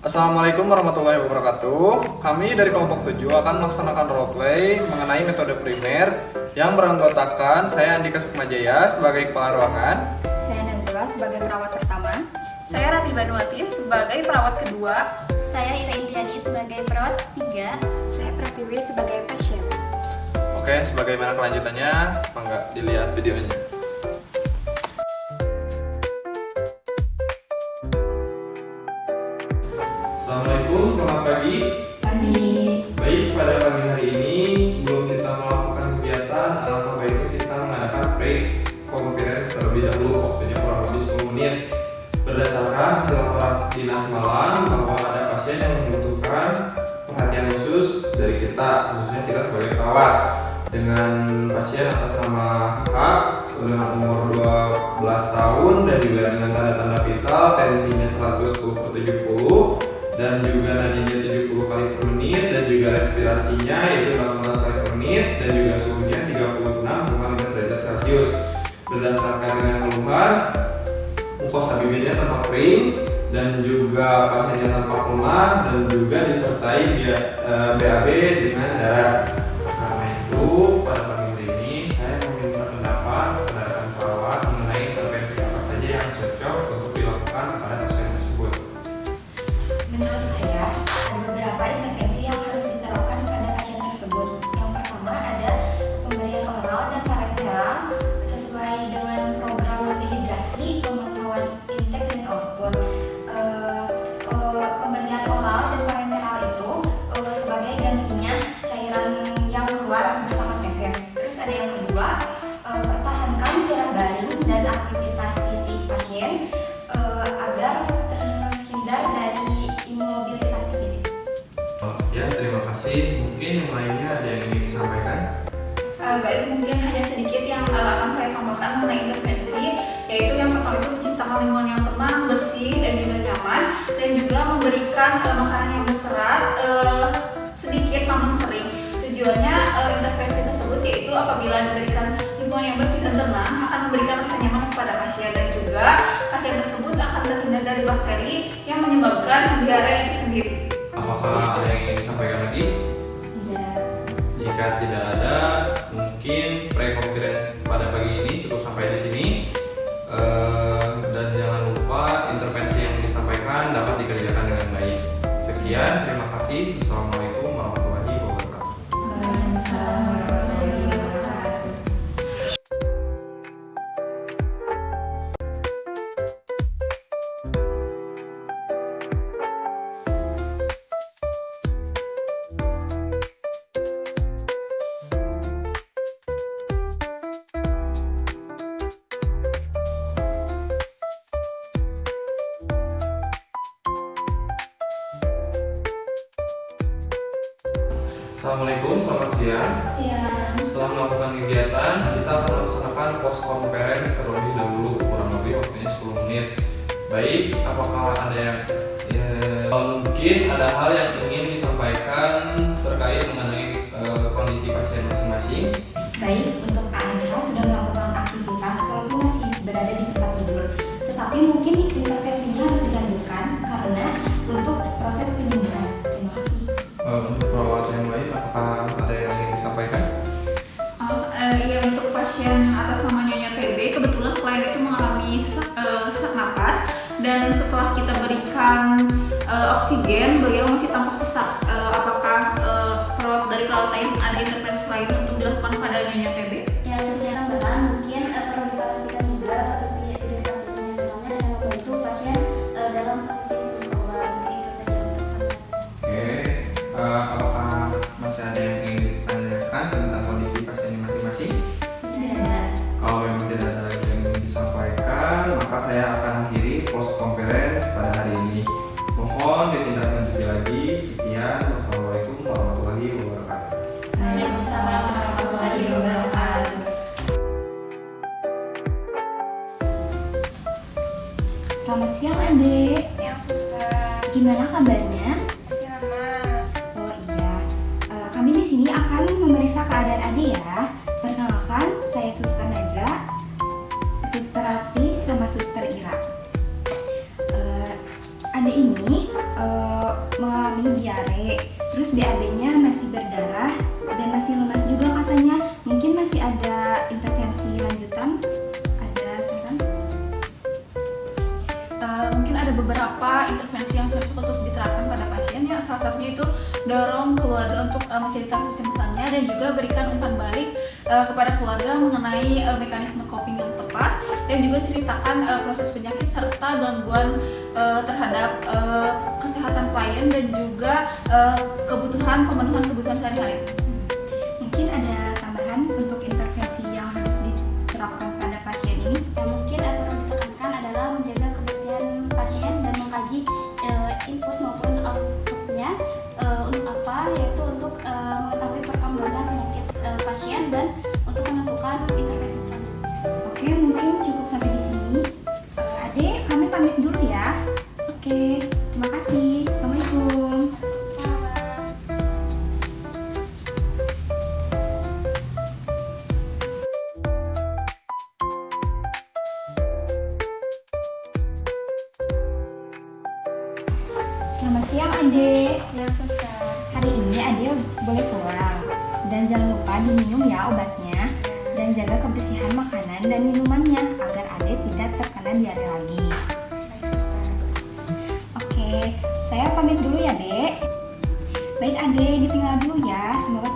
Assalamualaikum warahmatullahi wabarakatuh. Kami dari kelompok 7 akan melaksanakan roleplay mengenai metode primer yang beranggotakan saya Andika Sukmajaya sebagai kepala ruangan, Saya Najwa sebagai perawat pertama. Saya Rati Banuati sebagai perawat kedua. Saya Ira Indriani sebagai perawat ketiga. Saya Pratiwi sebagai pasien. Oke, sebagaimana kelanjutannya, mangga dilihat videonya. Assalamualaikum, selamat pagi. Baik, pada pagi hari ini sebelum kita melakukan kegiatan, alangkah baiknya kita mengadakan pre-conference terlebih dahulu, waktunya kurang lebih 10 menit. Berdasarkan hasil laporan dinas malam bahwa ada pasien yang membutuhkan perhatian khusus dari kita, khususnya kita sebagai perawat. Dengan pasien atas nama H dengan umur 12 tahun dan juga dengan tanda-tanda vital, tensinya 110/70 dan juga nadinya 70 kali per menit dan juga respirasinya yaitu 18 kali per menit dan juga suhunya 36,5 derajat Celcius. Berdasarkan dengan keluhan, mukosa bibirnya tampak kering dan juga pasiennya tampak lemah dan juga disertai BAB dengan darah. Karena itu pada pagi hari ini saya meminta pendapat kepada rekan perawat mengenai intervensi apa saja yang cocok untuk dilakukan pada pasien tersebut. Menurut saya, ada beberapa intervensi yang harus diterapkan pada pasien tersebut. Yang pertama ada pemberian oral dan parenteral sesuai dengan program dehidrasi, pemantauan intake dan output. Pemberian oral dan parenteral itu sebagai gantinya cairan yang keluar bersama feses. Terus ada yang kedua, pertahankan tiara baring dan aktivitas fisik pasien agar terhindar dari imobilisasi fisik. Ya, terima kasih. Mungkin yang lainnya ada yang ingin disampaikan? Baik, mungkin hanya sedikit yang akan saya tambahkan mengenai intervensi, yaitu yang pertama itu menciptakan lingkungan yang tenang, bersih, dan juga nyaman, dan juga memberikan makanan yang berserat sedikit namun sering. Tujuannya intervensi tersebut yaitu apabila diberikan lingkungan yang bersih dan tenang akan memberikan rasa nyaman kepada pasien dan juga pasien tersebut akan terhindar dari bakteri yang menyebabkan diare itu sendiri. Apakah ada yang ingin disampaikan lagi? Tidak. Jika tidak ada, mungkin pre-conference pada pagi ini cukup sampai di sini. Dan jangan lupa intervensi yang disampaikan dapat dikerjakan dengan baik. Sekian, terima kasih. Assalamualaikum warahmatullahi wabarakatuh. Waalaikumsalam warahmatullahi wabarakatuh. Assalamualaikum, selamat siang. Siang. Setelah melakukan kegiatan, kita akan melaksanakan post conference terlebih dahulu, kurang lebih waktunya 10 menit. Baik, apakah ada yang mungkin ada hal yang ingin disampaikan terkait mengenai kondisi pasien masing-masing? Baik, untuk ANH sudah melakukan aktivitas walaupun masih berada di tempat tidur. Tetapi mungkin intervensinya harus dilanjutkan karena untuk proses penyembuhan. Terima kasih. Untuk perawat yang lain, apakah ada yang ingin disampaikan? Ya, untuk pasien atas nama Nyonya TB, kebetulan klien itu mengalami sesak napas dan setelah kita berikan oksigen, beliau masih tampak sesak. Apakah dari perawat lain ada intervensi lain untuk dilakukan pada Nyonya TB? Ya, secara tambahan mungkin perlu diperhatikan juga posisi hidratasinya. Misalnya dalam waktu itu pasien dalam posisi sebelum obat. Itu saja untuk tambahan. Oke, apakah masih ada yang ingin ditanyakan tentang kondisi pasiennya masing-masing? Tidak. Kalau memang tidak ada lagi yang ingin disampaikan, maka saya akan akhiri post conference pada hari ini. Mohon ditindaklanjuti lagi. Sekian, wassalamualaikum warahmatullahi wabarakatuh. Waalaikumsalam warahmatullahi wabarakatuh. Selamat siang, Ade. Siang, Suster. Gimana kabarnya? Siang, Mas. Oh iya, kami di sini akan memeriksa keadaan Ade ya. Perkenalkan, saya Suster Najwa, Suster Rati, sama Suster Ira. Ade ini Terus BAB-nya masih berdarah dan masih lemas juga katanya. Mungkin masih ada intervensi lanjutan? Ada saran? Mungkin ada beberapa intervensi yang cocok untuk diterapkan pada pasien ya. Salah satunya itu dorong keluarga untuk menceritakan kecemasannya dan juga berikan umpan balik kepada keluarga mengenai mekanisme coping yang tepat, dan juga ceritakan proses penyakit serta gangguan terhadap kesehatan klien dan juga pemenuhan kebutuhan sehari-hari. Mungkin ada tambahan untuk intervensi yang harus diterapkan pada pasien ini? Yang mungkin perlu ditekankan adalah menjaga kebersihan pasien dan mengkaji input maupun outputnya untuk apa, yaitu untuk mengetahui perkembangan penyakit pasien dan untuk menentukan intervensi selanjutnya. Oke, mungkin cukup sampai di sini. Adek, kami pamit dulu ya. Oke, terima kasih. Assalamualaikum. Selamat siang, Adek. Yang suster. Hari ini Adek boleh pulang. Dan jangan lupa diminum ya obatnya. Dan jaga kebersihan makanan dan minumannya agar Adek tidak terkena diare lagi. Baik suster. Oke, saya pamit dulu ya, Dek. Baik, Adek, ditinggal dulu ya. Semoga